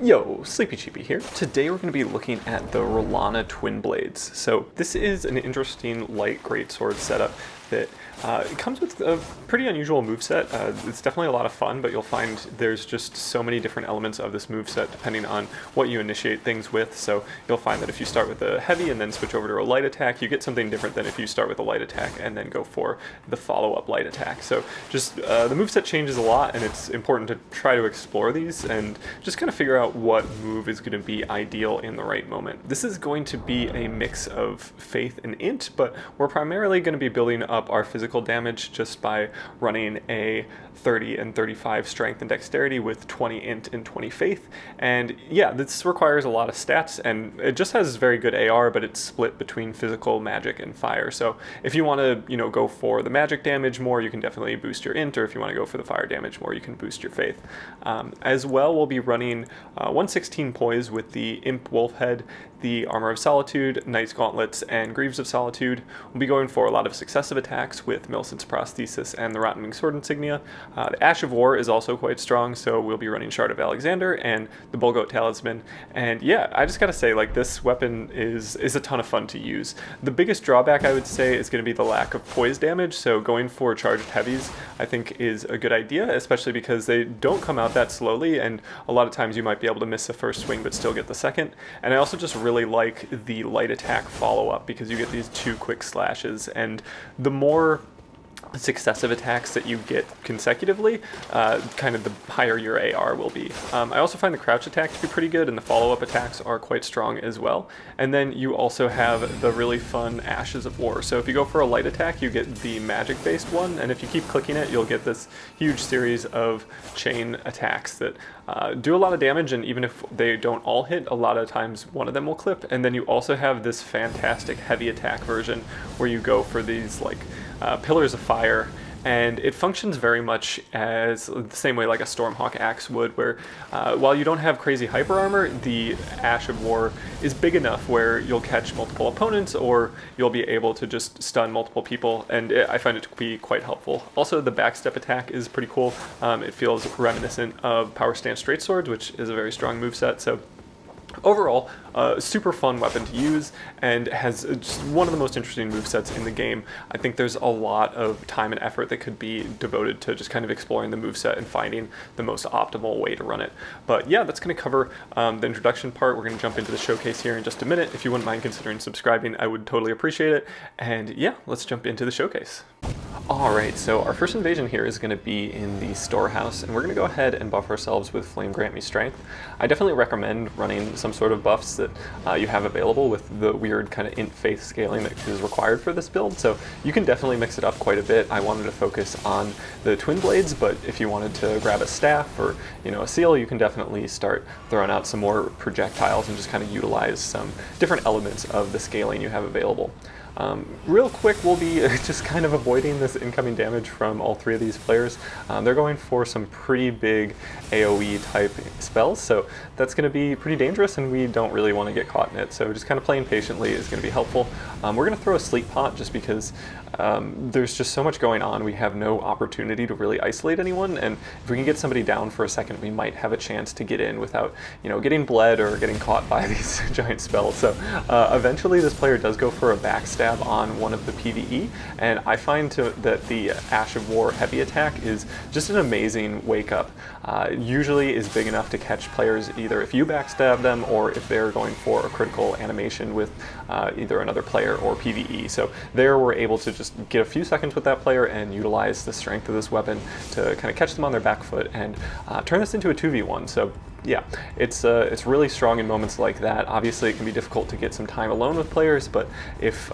Yo, Sleepy Sheepy here. Today we're going to be looking at the Rellana Twin Blades. So this is an interesting light greatsword setup that it comes with a pretty unusual moveset. It's definitely a lot of fun, but you'll find there's just so many different elements of this moveset depending on what you initiate things with. So you'll find that if you start with a heavy and then switch over to a light attack, you get something different than if you start with a light attack and then go for the follow-up light attack. So just the moveset changes a lot, and it's important to try to explore these and just kind of figure out what move is going to be ideal in the right moment. This is going to be a mix of faith and int, but we're primarily going to be building up our physical damage just by running a 30 and 35 strength and dexterity with 20 int and 20 faith. And yeah, this requires a lot of stats, and it just has very good AR, but it's split between physical, magic, and fire. So if you want to, go for the magic damage more, you can definitely boost your int, or if you want to go for the fire damage more, you can boost your faith. As well, we'll be running 116 poise with the Imp Wolf Head, the Armor of Solitude, Knight's Gauntlets, and Greaves of Solitude. We'll be going for a lot of successive attacks with Millicent's Prosthesis and the Rotten Wing Sword Insignia. The Ash of War is also quite strong, so we'll be running Shard of Alexander and the Bullgoat Talisman. And yeah, I just gotta say, this weapon is a ton of fun to use. The biggest drawback, I would say, is going to be the lack of poise damage, so going for charged heavies I think is a good idea, especially because they don't come out that slowly, and a lot of times you might be able to miss the first swing but still get the second. And I also just really like the light attack follow-up because you get these 2 quick slashes, and the more successive attacks that you get consecutively, kind of the higher your AR will be. I also find the crouch attack to be pretty good, and the follow-up attacks are quite strong as well. And then you also have the really fun Ashes of War. So if you go for a light attack, you get the magic-based one, and if you keep clicking it, you'll get this huge series of chain attacks that do a lot of damage, and even if they don't all hit, a lot of times one of them will clip. And then you also have this fantastic heavy attack version where you go for these pillars of fire, and it functions very much as the same way like a Stormhawk axe would, where while you don't have crazy hyper armor, the Ash of War is big enough where you'll catch multiple opponents, or you'll be able to just stun multiple people, and I find it to be quite helpful. Also, the backstep attack is pretty cool. It feels reminiscent of Power Stance Straight Swords, which is a very strong moveset. So overall, super fun weapon to use, and has just one of the most interesting movesets in the game. I think there's a lot of time and effort that could be devoted to just kind of exploring the moveset and finding the most optimal way to run it. But yeah, that's going to cover the introduction part. We're going to jump into the showcase here in just a minute. If you wouldn't mind considering subscribing, I would totally appreciate it. And yeah, let's jump into the showcase. Alright, so our first invasion here is going to be in the storehouse, and we're going to go ahead and buff ourselves with Flame Grant Me Strength. I definitely recommend running some sort of buffs that you have available with the weird kind of int faith scaling that is required for this build, so you can definitely mix it up quite a bit. I wanted to focus on the Twin Blades, but if you wanted to grab a staff or a seal, you can definitely start throwing out some more projectiles and just kind of utilize some different elements of the scaling you have available. Real quick, we'll be just kind of avoiding this incoming damage from all 3 of these players. They're going for some pretty big AoE type spells, so that's going to be pretty dangerous, and we don't really want to get caught in it. So just kind of playing patiently is going to be helpful. We're going to throw a sleep pot just because there's just so much going on. We have no opportunity to really isolate anyone, and if we can get somebody down for a second, we might have a chance to get in without, getting bled or getting caught by these giant spells. So eventually this player does go for a backstab on one of the PvE, and I find that the Ash of War heavy attack is just an amazing wake up. Usually is big enough to catch players either if you backstab them or if they're going for a critical animation with either another player or PvE. So there we're able to just get a few seconds with that player and utilize the strength of this weapon to kind of catch them on their back foot and turn this into a 2v1. So yeah, it's really strong in moments like that. Obviously, it can be difficult to get some time alone with players, but if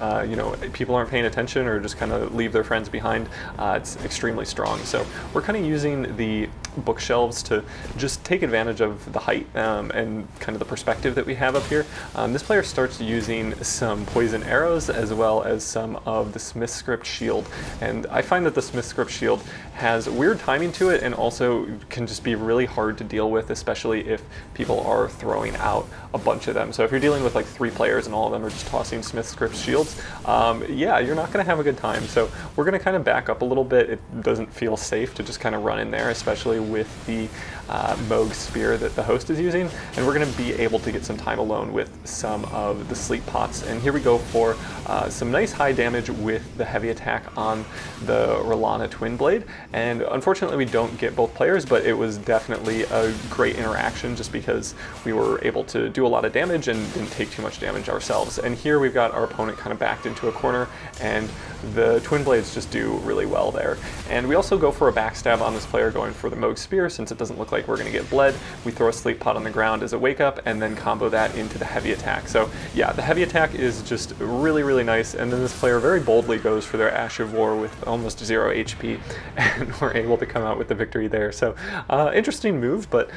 people aren't paying attention or just kind of leave their friends behind, it's extremely strong. So we're kind of using the bookshelves to just take advantage of the height and kind of the perspective that we have up here. This player starts using some poison arrows as well as some of the Smith Script Shield, and I find that the Smith Script Shield has weird timing to it and also can just be really hard to deal with, especially if people are throwing out a bunch of them. So if you're dealing with like 3 players and all of them are just tossing Smith Script Shields, yeah, you're not going to have a good time. So we're going to kind of back up a little bit. It doesn't feel safe to just kind of run in there, especially with the Moog Spear that the host is using, and we're going to be able to get some time alone with some of the sleep pots. And here we go for some nice high damage with the heavy attack on the Rellana Twin Blade. And unfortunately we don't get both players, but it was definitely a great interaction just because we were able to do a lot of damage and didn't take too much damage ourselves. And here we've got our opponent kind of backed into a corner, and the Twin Blades just do really well there. And we also go for a backstab on this player, going for the Moog Spear. Since it doesn't look like we're going to get bled, we throw a sleep pot on the ground as a wake up and then combo that into the heavy attack. So yeah, the heavy attack is just really, really nice. And then this player very boldly goes for their Ash of War with almost 0 HP, and we're able to come out with the victory there. So interesting move, but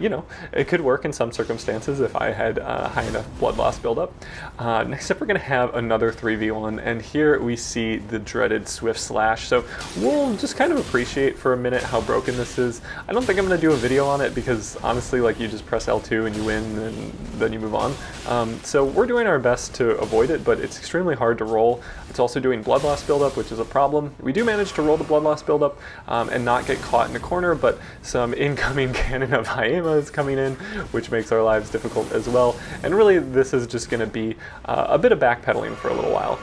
you know, it could work in some circumstances if I had high enough blood loss buildup. Next up, we're going to have another 3v1, and here we see the dreaded Swift Slash. So we'll just kind of appreciate for a minute how broken this is. I don't think I'm going to do a video on it because honestly, like, you just press L2 and you win, and then you move on. So we're doing our best to avoid it, but it's extremely hard to roll. It's also doing blood loss buildup, which is a problem. We do manage to roll the blood loss buildup and not get caught in a corner, but some incoming cannon of Haema is coming in, which makes our lives difficult as well. And really, this is just going to be a bit of backpedaling for a little while.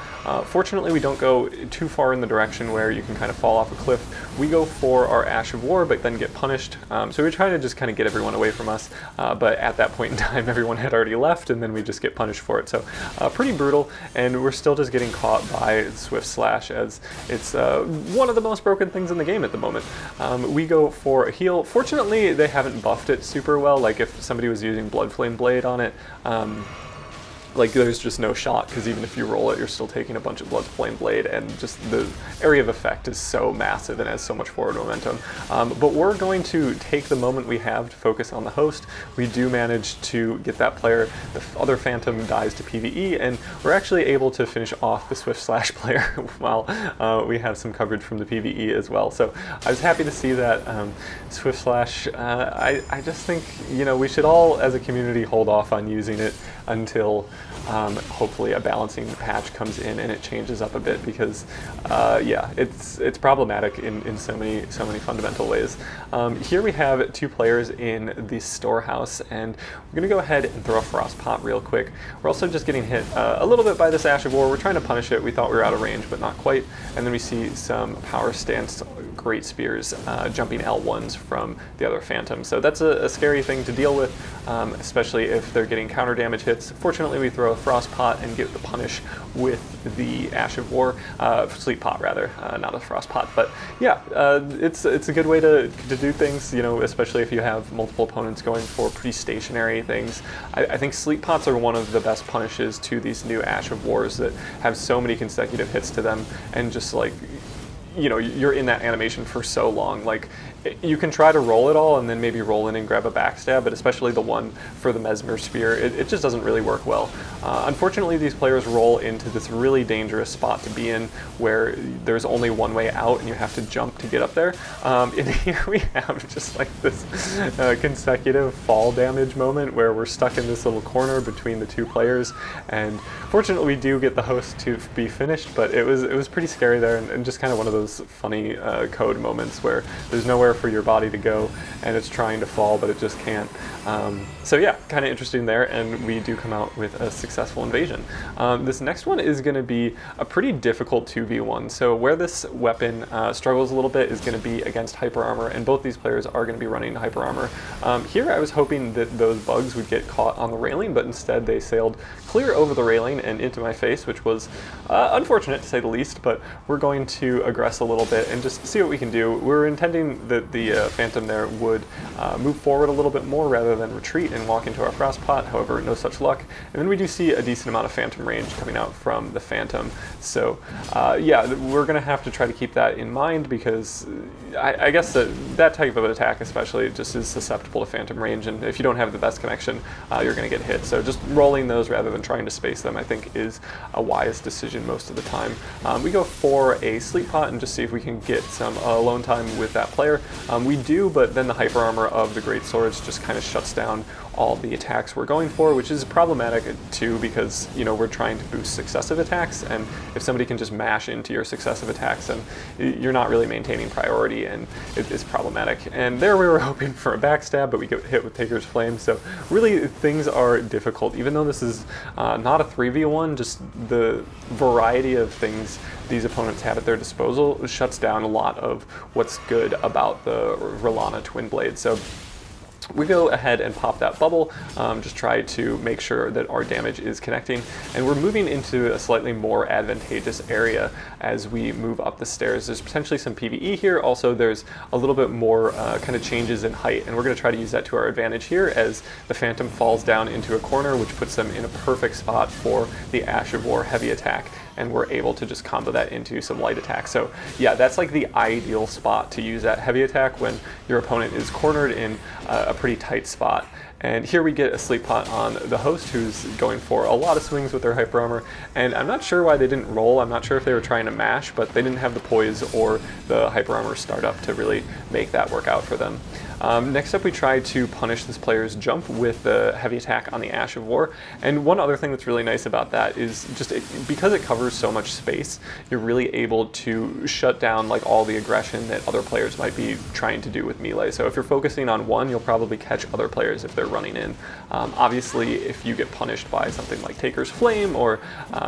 Fortunately, we don't go too far in the direction where you can kind of fall off a cliff. We go for our Ash of War, but then get punished. So we try to just kind of get everyone away from us, but at that point in time, everyone had already left, and then we just get punished for it. So pretty brutal, and we're still just getting caught by Swift Slash, as it's one of the most broken things in the game at the moment. We go for a heal. Fortunately, they haven't buffed it super well. Like, if somebody was using Blood Flame Blade on it, like, there's just no shot, because even if you roll it, you're still taking a bunch of Blood Flame Blade, and just the area of effect is so massive and has so much forward momentum. But we're going to take the moment we have to focus on the host. We do manage to get that player. The other Phantom dies to PvE, and we're actually able to finish off the Swift Slash player while we have some coverage from the PvE as well. So I was happy to see that. Swift Slash, I just think, you know, we should all, as a community, hold off on using it until hopefully a balancing patch comes in and it changes up a bit, because yeah, it's problematic in so many fundamental ways. Here we have two players in the storehouse, and we're gonna go ahead and throw a Frost Pot real quick. We're also just getting hit a little bit by this Ash of War. We're trying to punish it. We thought we were out of range, but not quite. And then we see some power stance Great Spears jumping L1s from the other Phantom. So that's a scary thing to deal with, especially if they're getting counter damage hits. Fortunately, we throw a Frost Pot and get the punish with the Ash of War, Sleep Pot rather, not a Frost Pot. But yeah, it's a good way to do things, you know, especially if you have multiple opponents going for pretty stationary things. I think Sleep Pots are one of the best punishes to these new Ash of Wars that have so many consecutive hits to them, and just like, you know, you're in that animation for so long. Like, you can try to roll it all and then maybe roll in and grab a backstab, but especially the one for the Mesmer Spear, it just doesn't really work well. Unfortunately, these players roll into this really dangerous spot to be in, where there's only one way out and you have to jump to get up there. And here we have just like this consecutive fall damage moment where we're stuck in this little corner between the two players, and fortunately we do get the host to be finished, but it was pretty scary there, and just kind of one of those funny code moments where there's nowhere for your body to go and it's trying to fall but it just can't. So yeah, kind of interesting there, and we do come out with a successful invasion. This next one is going to be a pretty difficult 2v1. So where this weapon struggles a little bit is going to be against hyper armor, and both these players are going to be running hyper armor. Here I was hoping that those bugs would get caught on the railing, but instead they sailed clear over the railing and into my face, which was unfortunate to say the least, but we're going to aggress a little bit and just see what we can do. We're intending that the Phantom there would move forward a little bit more rather than retreat and walk into our Frost Pot. However, no such luck. And then we do see a decent amount of Phantom range coming out from the Phantom. So yeah, we're going to have to try to keep that in mind, because I guess that type of attack especially just is susceptible to Phantom range, and if you don't have the best connection, you're going to get hit. So just rolling those rather than trying to space them, I think, is a wise decision most of the time. We go for a Sleep Pot and just see if we can get some alone time with that player. We do, but then the hyper armor of the great swords just kind of shuts down all the attacks we're going for, which is problematic too, because we're trying to boost successive attacks, and if somebody can just mash into your successive attacks, then you're not really maintaining priority, and it's problematic. And there we were hoping for a backstab, but we get hit with Taker's Flame, so really things are difficult. Even though this is not a 3v1, just the variety of things these opponents have at their disposal shuts down a lot of what's good about the Rellana Twin Blade. So we go ahead and pop that bubble, just try to make sure that our damage is connecting, and we're moving into a slightly more advantageous area as we move up the stairs. There's potentially some PvE here. Also, there's a little bit more kind of changes in height, and we're going to try to use that to our advantage here as the Phantom falls down into a corner, which puts them in a perfect spot for the Ash of War heavy attack, and we're able to just combo that into some light attack. So yeah, that's like the ideal spot to use that heavy attack when your opponent is cornered in a pretty tight spot. And here we get a sleep pot on the host, who's going for a lot of swings with their hyper armor, and I'm not sure why they didn't roll. I'm not sure if they were trying to mash, but they didn't have the poise or the hyper armor startup to really make that work out for them. Next up, we try to punish this player's jump with the heavy attack on the Ash of War. And one other thing that's really nice about that is just because it covers so much space, you're really able to shut down like all the aggression that other players might be trying to do with melee. So if you're focusing on one, you'll probably catch other players if they're running in. Obviously, if you get punished by something like Taker's Flame or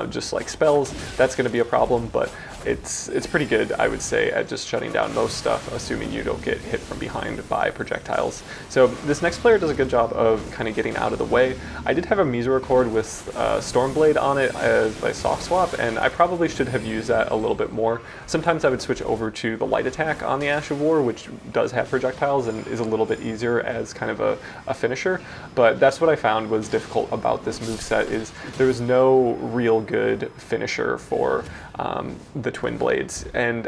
just like spells, that's going to be a problem, but it's pretty good, I would say, at just shutting down most stuff, assuming you don't get hit from behind by projectiles. So this next player does a good job of kind of getting out of the way. I did have a Mizora cord with Stormblade on it as a soft swap, and I probably should have used that a little bit more. Sometimes I would switch over to the light attack on the Ash of War, which does have projectiles and is a little bit easier as kind of a finisher, but that's what I found was difficult about this moveset, is there was no real good finisher for the Twin Blades. And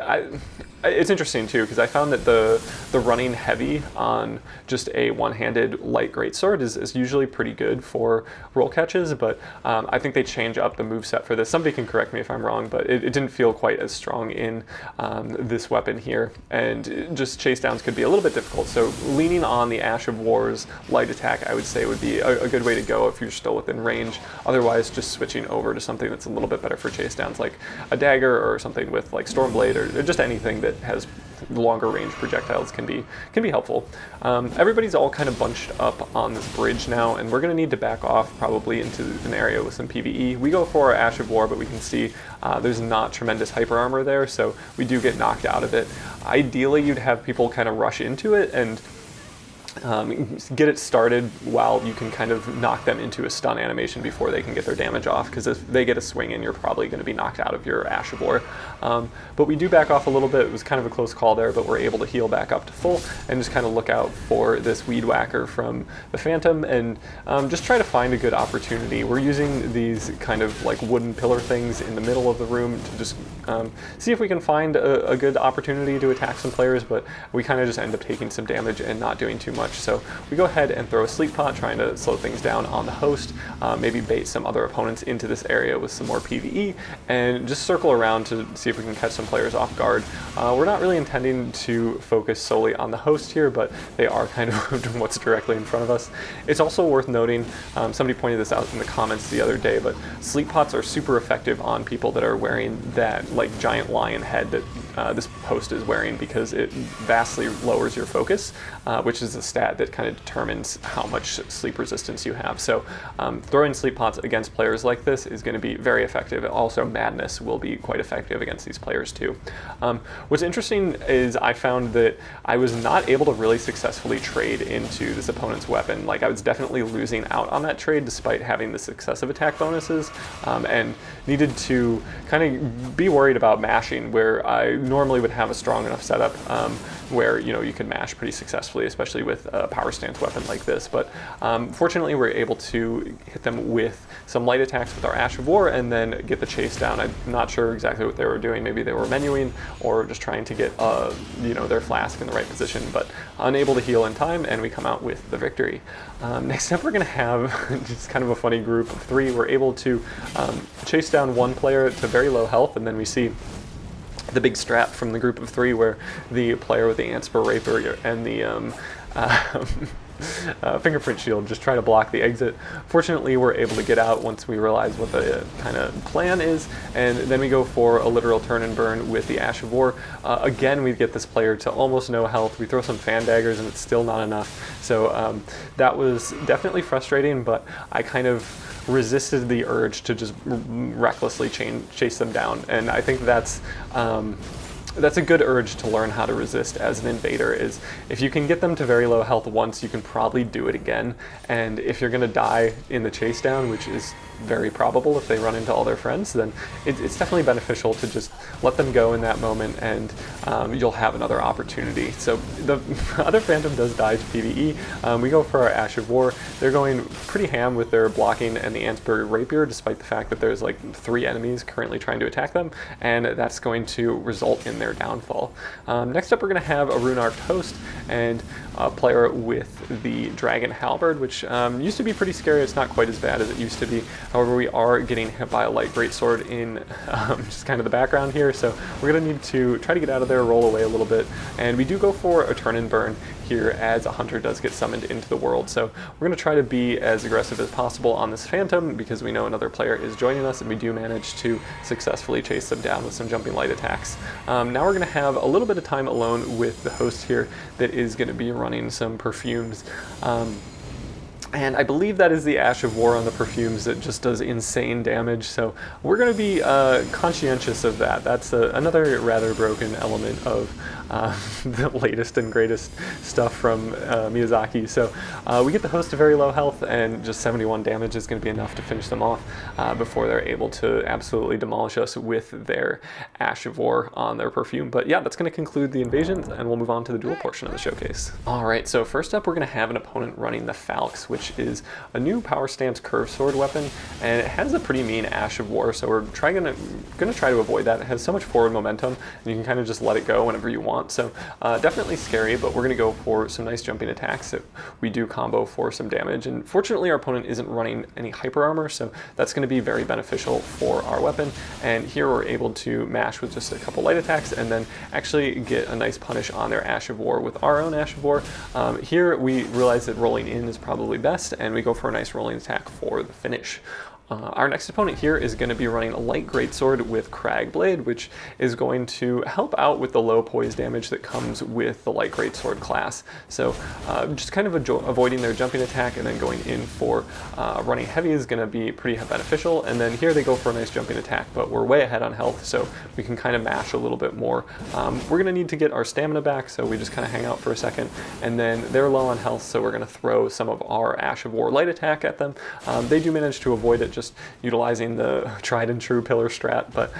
it's interesting too, because I found that the running heavy on just a one-handed light greatsword is usually pretty good for roll catches, but I think they change up the moveset for this. Somebody can correct me if I'm wrong, but it didn't feel quite as strong in this weapon here, and just chase downs could be a little bit difficult. So leaning on the Ash of War's light attack, I would say, would be a good way to go if you're still within range. Otherwise, just switching over to something that's a little bit better for chase downs, like a dagger or something with like Stormblade, or just anything that has longer range projectiles can be helpful. Everybody's all kind of bunched up on this bridge now, and we're going to need to back off probably into an area with some PvE. We go for our Ash of War, but we can see there's not tremendous hyper armor there, so we do get knocked out of it. Ideally, you'd have people kind of rush into it and get it started while you can kind of knock them into a stun animation before they can get their damage off, because if they get a swing in, you're probably going to be knocked out of your Ash of War. But we do back off a little bit. It was kind of a close call there, but we're able to heal back up to full and just kind of look out for this Weed Whacker from the Phantom and just try to find a good opportunity. We're using these kind of like wooden pillar things in the middle of the room to just see if we can find a good opportunity to attack some players, but we kind of just end up taking some damage and not doing too much. So we go ahead and throw a sleep pot, trying to slow things down on the host, maybe bait some other opponents into this area with some more PvE, and just circle around to see if we can catch some players off guard. We're not really intending to focus solely on the host here, but they are kind of what's directly in front of us. It's also worth noting, somebody pointed this out in the comments the other day, but sleep pots are super effective on people that are wearing that like giant lion head that this host is wearing, because it vastly lowers your focus, which is a stat that kind of determines how much sleep resistance you have. So throwing sleep pots against players like this is going to be very effective. Also, madness will be quite effective against these players too. What's interesting is I found that I was not able to really successfully trade into this opponent's weapon. Like, I was definitely losing out on that trade despite having the successive attack bonuses, and needed to kind of be worried about mashing, where I normally would have a strong enough setup where you can mash pretty successfully, especially with a power stance weapon like this. But fortunately, we're able to hit them with some light attacks with our Ash of War and then get the chase down. I'm not sure exactly what they were doing. Maybe they were menuing or just trying to get their flask in the right position, but unable to heal in time, and we come out with the victory. Next up, we're going to have just kind of a funny group of three. We're able to chase down one player to very low health, and then we see the big strat from the group of three, where the player with the Antspur Rapier and the fingerprint shield just try to block the exit. Fortunately, we're able to get out once we realize what the kind of plan is, and then we go for a literal turn and burn with the Ash of War. Again, we get this player to almost no health. We throw some fan daggers and it's still not enough. So that was definitely frustrating, but I kind of resisted the urge to just recklessly chase them down, and I think that's a good urge to learn how to resist as an invader. Is if you can get them to very low health once, you can probably do it again, and if you're going to die in the chase down, which is very probable if they run into all their friends, then it's definitely beneficial to just let them go in that moment, and you'll have another opportunity. So the other Phantom does die to PvE. We go for our Ash of War. They're going pretty ham with their blocking and the Antspur Rapier, despite the fact that there's like 3 enemies currently trying to attack them, and that's going to result in their downfall. Next up, we're going to have a Rune-Arced Host and a player with the Dragon Halberd, which used to be pretty scary. It's not quite as bad as it used to be. However, we are getting hit by a light greatsword in just kind of the background here, so we're going to need to try to get out of there, roll away a little bit, and we do go for a turn and burn here as a hunter does get summoned into the world. So we're going to try to be as aggressive as possible on this Phantom because we know another player is joining us, and we do manage to successfully chase them down with some jumping light attacks. Now we're going to have a little bit of time alone with the host here that is going to be running some perfumes. And I believe that is the Ash of War on the perfumes that just does insane damage, so we're going to be conscientious of that. That's another rather broken element of the latest and greatest stuff from Miyazaki. So we get the host to very low health, and just 71 damage is going to be enough to finish them off before they're able to absolutely demolish us with their Ash of War on their perfume. But yeah, that's going to conclude the invasion, and we'll move on to the duel portion of the showcase. Alright, so first up we're going to have an opponent running the Falx, which is a new power stance curved sword weapon, and it has a pretty mean Ash of War, so we're going to try to avoid that. It has so much forward momentum, and you can kind of just let it go whenever you want, so definitely scary, but we're going to go for some nice jumping attacks that we do combo for some damage. And fortunately our opponent isn't running any hyper armor, so that's going to be very beneficial for our weapon, and here we're able to mash with just a couple light attacks and then actually get a nice punish on their Ash of War with our own Ash of War. Here we realize that rolling in is probably best, and we go for a nice rolling attack for the finish. Our next opponent here is going to be running a light greatsword with Crag Blade, which is going to help out with the low poise damage that comes with the light greatsword class. So just kind of avoiding their jumping attack and then going in for running heavy is going to be pretty beneficial. And then here they go for a nice jumping attack, but we're way ahead on health, so we can kind of mash a little bit more. We're going to need to get our stamina back, so we just kind of hang out for a second, and then they're low on health, so we're going to throw some of our Ash of War light attack at them. They do manage to avoid it, just utilizing the tried and true pillar strat, but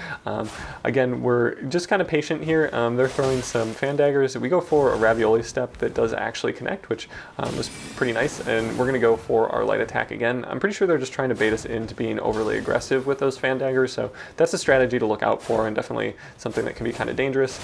again, we're just kind of patient here. They're throwing some fan daggers. We go for a ravioli step that does actually connect, which was pretty nice, and we're going to go for our light attack again. I'm pretty sure they're just trying to bait us into being overly aggressive with those fan daggers, so that's a strategy to look out for, and definitely something that can be kind of dangerous.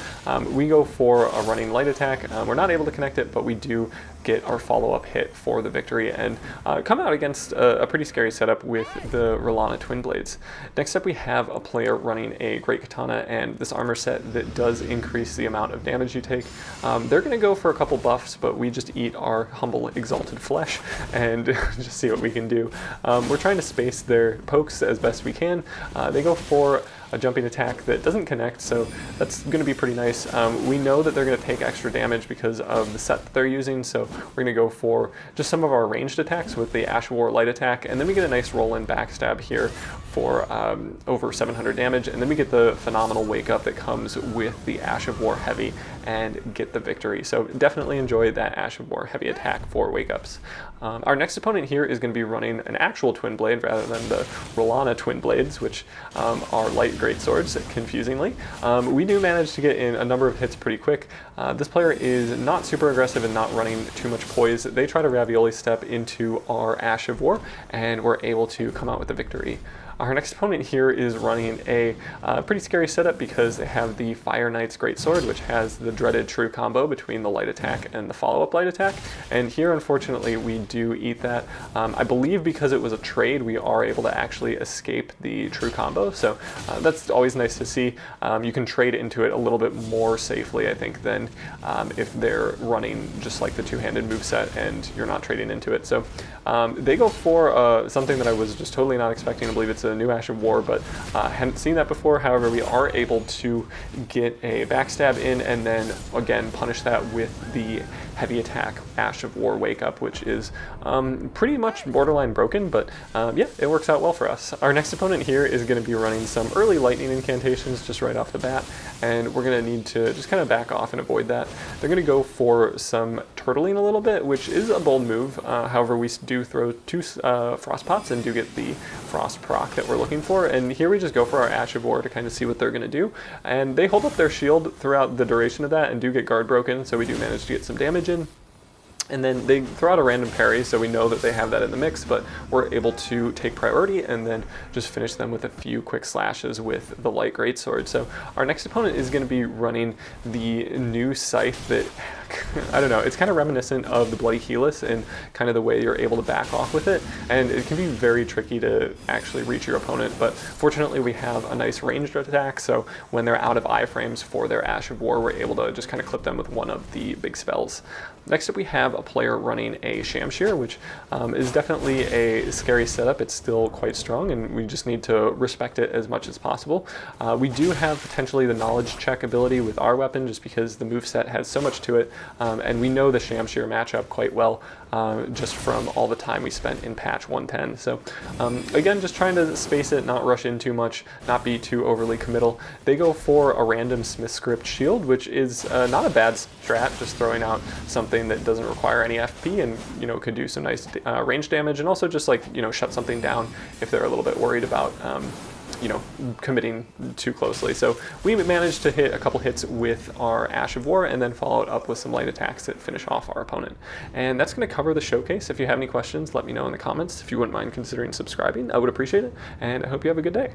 We go for a running light attack. We're not able to connect it, but we do get our follow-up hit for the victory, and come out against a pretty scary setup with the Rellana Twin Blades. Next up we have a player running a Great Katana and this armor set that does increase the amount of damage you take. They're going to go for a couple buffs, but we just eat our humble exalted flesh and just see what we can do. We're trying to space their pokes as best we can. They go for a jumping attack that doesn't connect, so that's going to be pretty nice. We know that they're going to take extra damage because of the set that they're using, so we're going to go for just some of our ranged attacks with the Ash of War light attack, and then we get a nice roll-in backstab here for over 700 damage, and then we get the phenomenal wake up that comes with the Ash of War heavy and get the victory. So definitely enjoy that Ash of War heavy attack for wake ups. Our next opponent here is going to be running an actual twin blade rather than the Rellana Twin Blades, which are light greatswords, confusingly. We do manage to get in a number of hits pretty quick. This player is not super aggressive and not running too much poise. They try to ravioli step into our Ash of War, and we're able to come out with the victory. Our next opponent here is running a pretty scary setup because they have the Fire Knight's Greatsword, which has the dreaded true combo between the light attack and the follow-up light attack. And here, unfortunately, we do eat that. I believe because it was a trade, we are able to actually escape the true combo. So that's always nice to see. You can trade into it a little bit more safely, I think, than if they're running just like the two-handed moveset and you're not trading into it. So they go for something that I was just totally not expecting. I believe it's a new Ash of War, but hadn't seen that before. However, we are able to get a backstab in and then again punish that with the heavy attack Ash of War Wake Up, which is pretty much borderline broken, but yeah, it works out well for us. Our next opponent here is going to be running some early lightning incantations just right off the bat, and we're going to need to just kind of back off and avoid that. They're going to go for some turtling a little bit, which is a bold move. However, we do throw 2 frost pots and do get the frost proc that we're looking for, and here we just go for our Ash of War to kind of see what they're going to do. And they hold up their shield throughout the duration of that and do get guard broken, so we do manage to get some damage in. And then they throw out a random parry, so we know that they have that in the mix, but we're able to take priority and then just finish them with a few quick slashes with the light greatsword. So our next opponent is going to be running the new scythe that, I don't know, it's kind of reminiscent of the Bloody Helix and kind of the way you're able to back off with it, and it can be very tricky to actually reach your opponent, but fortunately we have a nice ranged attack, so when they're out of iframes for their Ash of War, we're able to just kind of clip them with one of the big spells. Next up, we have a player running a Shamshir, which is definitely a scary setup. It's still quite strong, and we just need to respect it as much as possible. We do have potentially the knowledge check ability with our weapon, just because the moveset has so much to it, and we know the Shamshir matchup quite well, just from all the time we spent in patch 110. So again, just trying to space it, not rush in too much, not be too overly committal. They go for a random Smith Script shield, which is not a bad strat, just throwing out something that doesn't require any FP and, you know, could do some nice range damage, and also just like, you know, shut something down if they're a little bit worried about you know, committing too closely. So we managed to hit a couple hits with our Ash of War and then follow it up with some light attacks that finish off our opponent. And that's going to cover the showcase. If you have any questions, let me know in the comments. If you wouldn't mind considering subscribing, I would appreciate it, and I hope you have a good day.